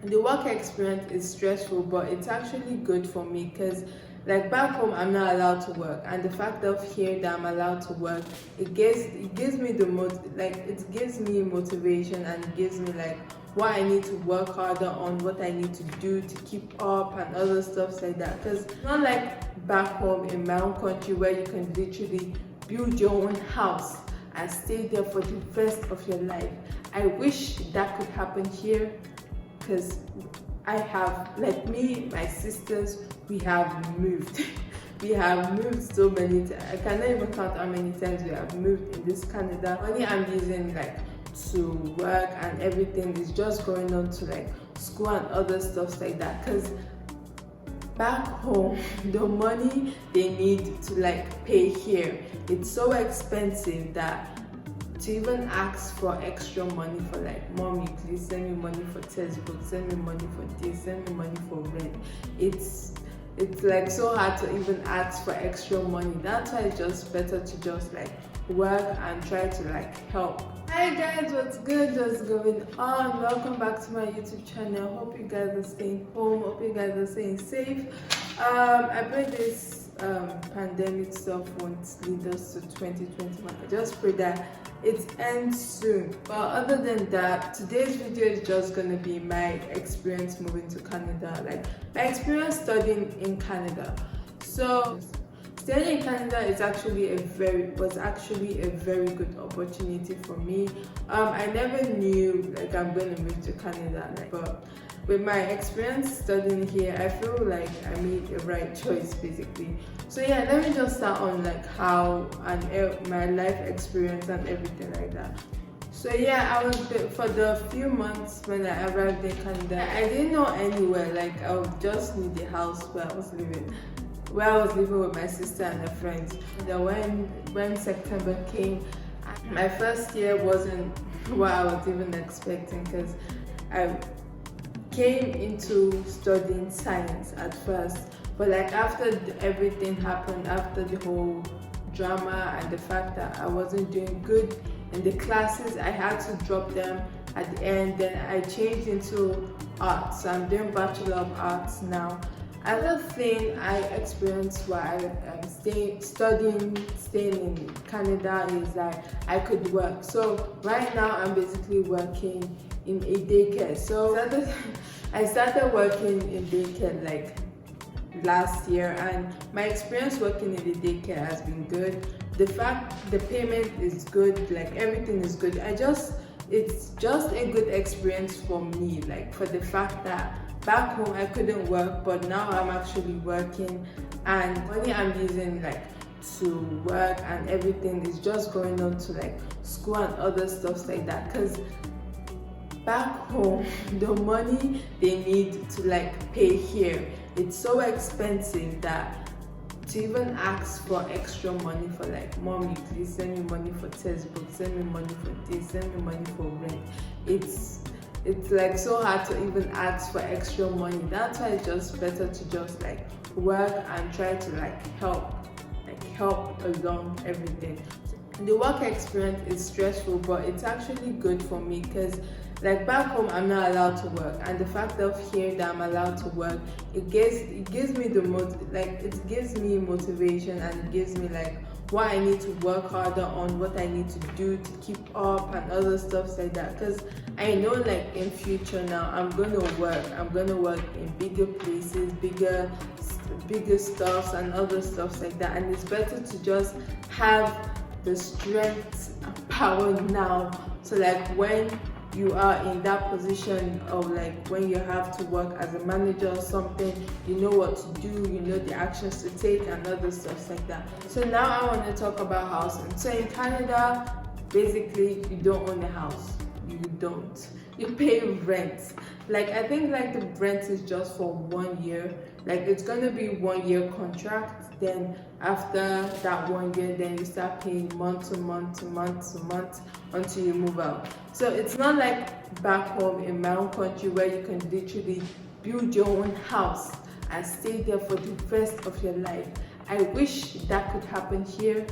the work experience is stressful, but it's actually good for me because like back home I'm not allowed to work, and the fact of here that I'm allowed to work, it gives me it gives me motivation, and it gives me like what I need to work harder on, what I need to do to keep up and other stuff like that. Because it's not like back home in my own country where you can literally build your own house and stay there for the rest of your life. I wish that could happen here, because I have, like me, my sisters, we have moved. We have moved so many times. I cannot even count how many times we have moved in this Canada. Money I'm using like to work and everything is just going on to like school and other stuff like that. Because back home, the money they need to like pay here, it's so expensive that to even ask for extra money for like, mommy, please send me money for textbooks, send me money for this, send me money for rent. It's like so hard to even ask for extra money. That's why it's just better to just like work and try to like help. Hi guys, what's good? What's going on? Welcome back to my YouTube channel. Hope you guys are staying home. Hope you guys are staying safe. I pray this pandemic stuff won't lead us to 2021. I just pray that it ends soon. But other than that, today's video is just gonna be my experience moving to Canada, like my experience studying in Canada. So staying in Canada was actually a very good opportunity for me. I never knew like I'm going to move to Canada, but with my experience studying here, I feel like I made the right choice basically. So yeah, let me just start on like how and my life experience and everything like that. So yeah, I was for the few months when I arrived in Canada, I didn't know anywhere. Like I just knew the house where I was living with my sister and her friends. Then when September came, my first year wasn't what I was even expecting, because I came into studying science at first, but like after everything happened, after the whole drama and the fact that I wasn't doing good in the classes, I had to drop them at the end. Then I changed into arts, so I'm doing Bachelor of Arts now. Another thing I experienced while I'm staying in Canada is that I could work. So right now I'm basically working in a daycare. So I started working in daycare like last year, and my experience working in the daycare has been good. The payment is good, like everything is good. It's just a good experience for me, like for the fact that back home I couldn't work, but now I'm actually working, and money I'm using like to work and everything is just going on to like school and other stuff like that. Because back home, the money they need to like pay here, it's so expensive that to even ask for extra money for like, mommy, please send me money for textbooks, send me money for this, send me money for rent. It's like so hard to even ask for extra money. That's why it's just better to just like work and try to like help along everything. The work experience is stressful, but it's actually good for me because like back home I'm not allowed to work, and the fact of here that I'm allowed to work, it gives me it gives me motivation, and it gives me like what I need to work harder on, what I need to do to keep up and other stuff like that. Because I know like in future now I'm gonna work in bigger places, bigger stuffs and other stuff like that, and it's better to just have the strength and power now, so like when you are in that position of like when you have to work as a manager or something, you know what to do, you know the actions to take and other stuff like that. So now I want to talk about housing. So in Canada, basically you don't own a house. You pay rent. Like I think like the rent is just for 1 year. Like it's gonna be 1 year contract. Then after that 1 year, then you start paying month to month until you move out. So it's not like back home in my own country where you can literally build your own house and stay there for the rest of your life. I wish that could happen here,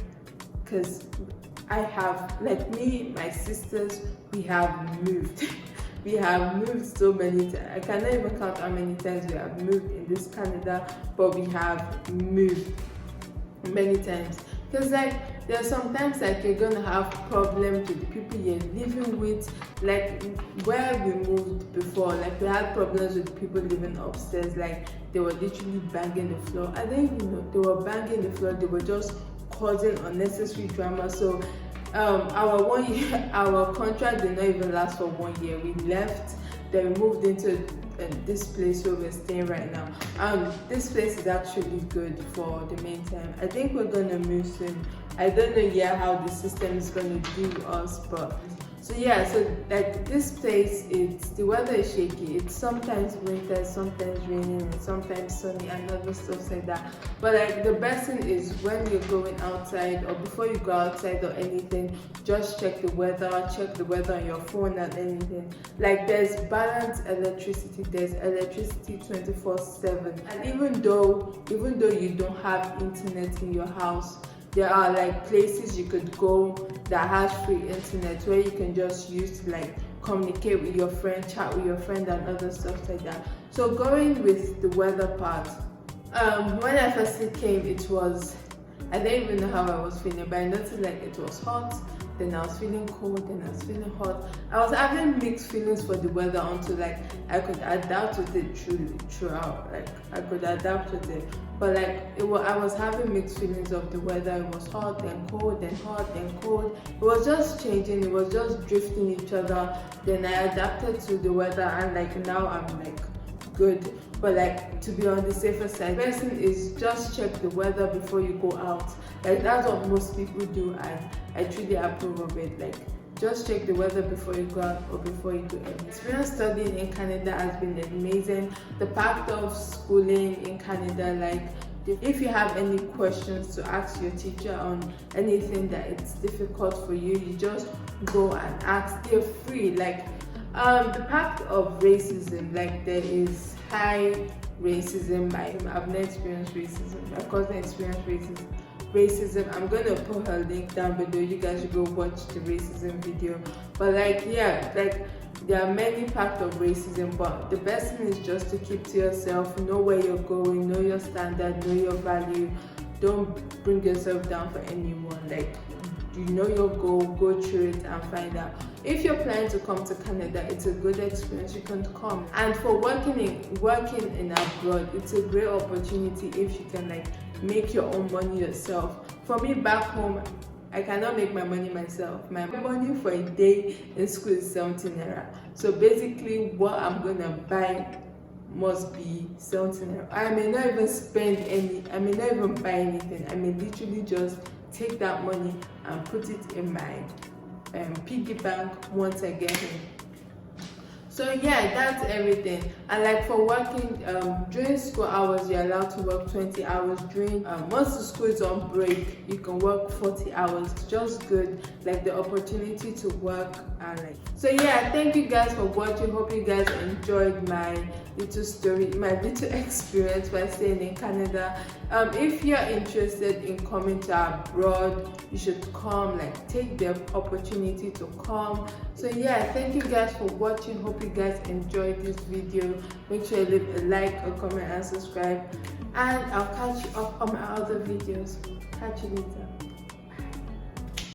because I have, like me, my sisters, we have moved. we have moved so many times. I cannot even count how many times we have moved in this Canada, but we have moved many times. Because like there are sometimes like you're gonna have problems with the people you're living with. Like where we moved before, like we had problems with people living upstairs. Like they were literally banging the floor. I didn't even know they were banging the floor. They were just causing unnecessary drama. So our 1 year, our contract did not even last for 1 year. We left, then we moved into this place where we're staying right now. This place is actually good for the meantime. I think we're gonna move soon. I don't know yet how the system is gonna do us, but so yeah, so like this place, the weather is shaky. It's sometimes winter, sometimes raining, and sometimes sunny, and other stuff like that. But like the best thing is when you're going outside, or before you go outside or anything, just check the weather on your phone and anything. Like there's balanced electricity. There's electricity 24/7, and even though you don't have internet in your house, there are like places you could go that has free internet where you can just use to like communicate with your friend, chat with your friend, and other stuff like that. So going with the weather part, when I first came, it was, I didn't even know how I was feeling, but I noticed like it was hot, then I was feeling cold, then I was feeling hot. I was having mixed feelings for the weather until like I could adapt with it throughout. Like I could adapt with it, but like I was having mixed feelings of the weather. It was hot, then cold, then hot, then cold. It was just changing. It was just drifting each other. Then I adapted to the weather, and like now I'm like good. But like to be on the safer side, the best thing is just check the weather before you go out. Like that's what most people do, and I truly approve of it. Like just check the weather before you go out or before you do anything. Experience studying in Canada has been amazing. The part of schooling in Canada, like if you have any questions to ask your teacher on anything that it's difficult for you, you just go and ask. They're free. Like the part of racism, like there is high racism. I've not experienced racism. My cousin experienced racism. I'm gonna put her link down below. You guys should go watch the racism video. But like yeah, like there are many parts of racism, but the best thing is just to keep to yourself, know where you're going, know your standard, know your value. Don't bring yourself down for anyone. Like you know your goal, go through it and find out. If you're planning to come to Canada, it's a good experience. You can come. And for working in abroad, it's a great opportunity if you can like make your own money yourself. For me back home, I cannot make my money myself. My money for a day in school is 17 naira. So basically what I'm gonna buy must be 17 naira. I may not even spend any, I may not even buy anything. I may literally just take that money and put it in my piggy bank once I get home. So yeah, that's everything. And like for working during school hours, you're allowed to work 20 hours. During once the school is on break, you can work 40 hours. It's just good, like the opportunity to work. And like, so yeah, thank you guys for watching. Hope you guys enjoyed my little story, my little experience by staying in Canada. If you're interested in coming to abroad, you should come, like take the opportunity to come. So yeah, thank you guys for watching. Hope you guys enjoyed this video. Make sure you leave a like, a comment, and subscribe, and I'll catch you up on my other videos. Catch you later.